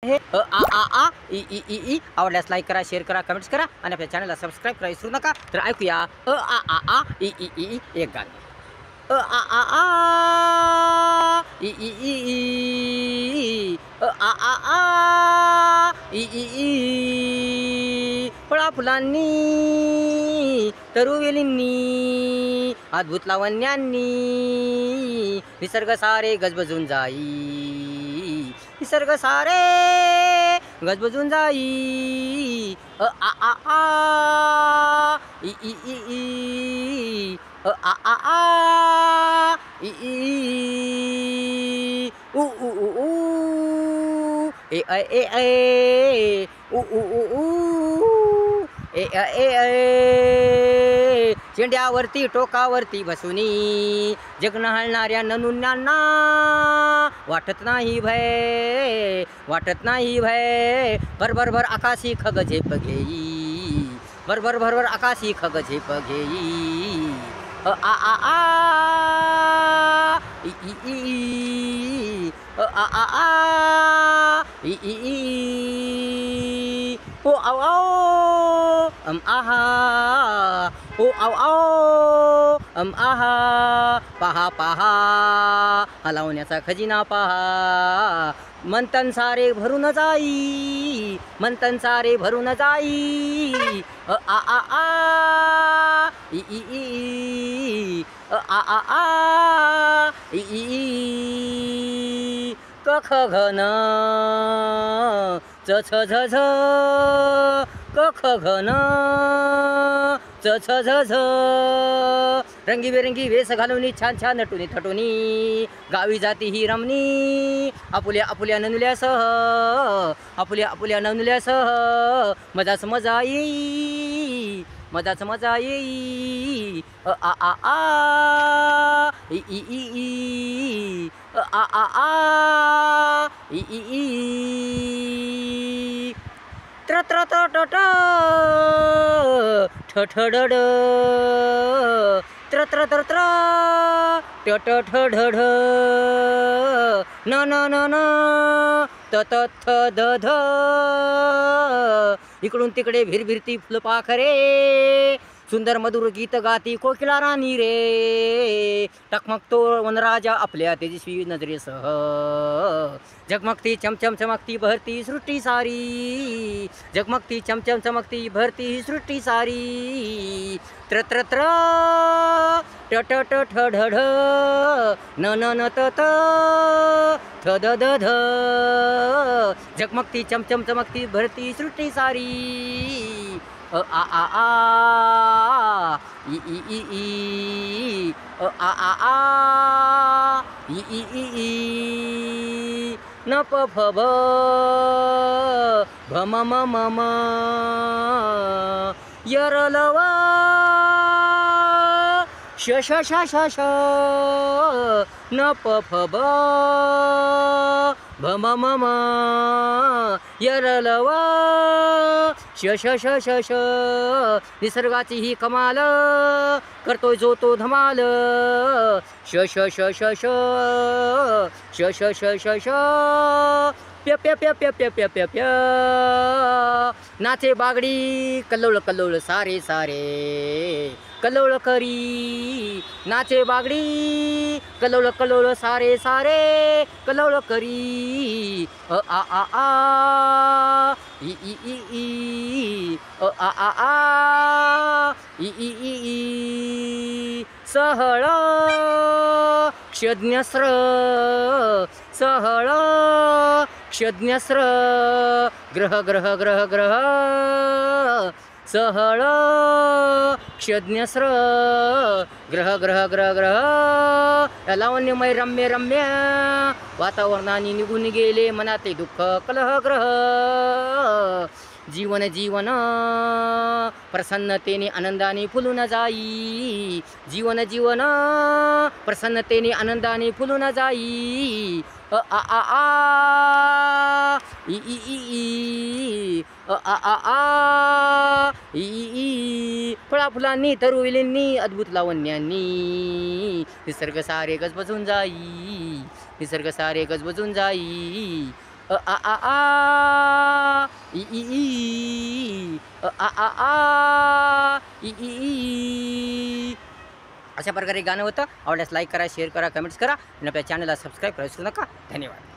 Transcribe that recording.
हे आ आ आ E E E E आवडल्यास like करा, शेअर करा, कमेंट्स करा आणि आपल्या चॅनलला सबस्क्राईब करा विसरू नका. तर ऐकूया आ आ आ ई ई ई ई एक गाणं. आ आ आ ई ई ई ई आ आ आ ई ई ई फळा फुलांनी तरुवेलींनी अद्भुत लावण्यांनी निसर्ग सारे गजबजून जाई, निसर्ग सारे गजबजून जाई. आ आ आ ई ई ई ई आ आ आ ई ई उ उ उ उ ए ए ए उ उ उ उ ए ए ए शेंड्यावरती टोकावरती बसूनी जगणं हलणाऱ्या ननुन्यांना वाटत नाही भय, वाटत नाही भय. भरभर भर आकाशी खग झेप घेई, भरभर भरभर आकाशी खग झेप घेई. आ आ आ ई ई ई आ आ आ ई ई ई ओ आओ आओ आहा ओ आओ आओ आहा. पहा पहा हलवण्याचा खजिना पहा, मंथन सारे भरून जाई, मंथन सारे भरून जाई. आ आ आ ई ई ई आ आ आ ई ई ई क ख घ न च छ झ झ क ख घ न च छ झ झ. रंगीबेरंगी वेश घालून छान छान नटुनी थटुनी गावी जाती ही रमणी आपुल्या आपुल्या ननुल्यासह, आपुल्या आपुल्या ननुल्यासह मजाच मजा येई, मजाच मजा येई. आ आ आ आ ई ई ई ई आ आ आ ई ई ई त्र त्र त्र ट ट ठ ठ ड ड त्र त्र त्र त्र ट ट ठ ढ ढ न न न न त त थ ध ध. इकडून तिकडे भिरभिरती फुलपाखरे सुंदर मधुर गीत गाती कोकिला राणी रे. टकमकतो वनराजा आपल्या तेजस्वी नजरेसह, जगमगती चमचम चमकती भरती सृष्टी सारी, जगमगती चमचम चमकती भरती सृष्टी सारी. त्र त्र त्र ट ट ट ठ ढ ढ न न न त त थ द द ध. जगमगती चमचम चमकती भरती सृष्टी सारी. आ आ आ ई ई ई ई आ आ आ ई ई ई ई न प फ ब भ म म म म य र ल व श श श श श न प फ ब भ म म म य र ल व श श श श श. निसर्गाची ही कमाल करतोय जो तो धमाल. श श श श श श श श श श प्य प्य प्य प्य प्य प्य प्य प्य. नाचे बागडी कल्लोळ कल्लोळ सारे सारे कल्लोळ करी, नाचे बागडी कल्लोळ कल्लोळ सारे सारे कल्लोळ करी. आ आ आ आ ई ई ई ई आ आ आ ई ई ई ई सहळ क्षज्ञस्र, सहळ क्षज्ञस्र ग्रह ग्रह ग्रह ग्रह सहळ क्षज्ञस्र ग्रह ग्रह ग्रह ग्रह. लावण्यमय रम्य रम्य वातावरणाने निघून गेले मनाते दुःख कलह ग्रह. जीवन जीवन प्रसन्नतेने आनंदाने फुलून जाई, जीवन जीवन प्रसन्नतेने आनंदाने फुलून जाई. आ आ आ आ ई ई ई ई आ आ आ ई ई ई फळा फुलांनी तरुवेलींनी अद्भुत लावण्यांनी निसर्ग सारे गजबजून जाई, निसर्ग सारे गजबजून जाई. आ आ आ ई ई आ आ आ ई ई. अशा प्रकारे गाणं होतं. आवडल्यास लाईक करा, शेअर करा, कमेंट्स करा आणि आपल्या चॅनलला सबस्क्राईब करायला विसरू नका. धन्यवाद.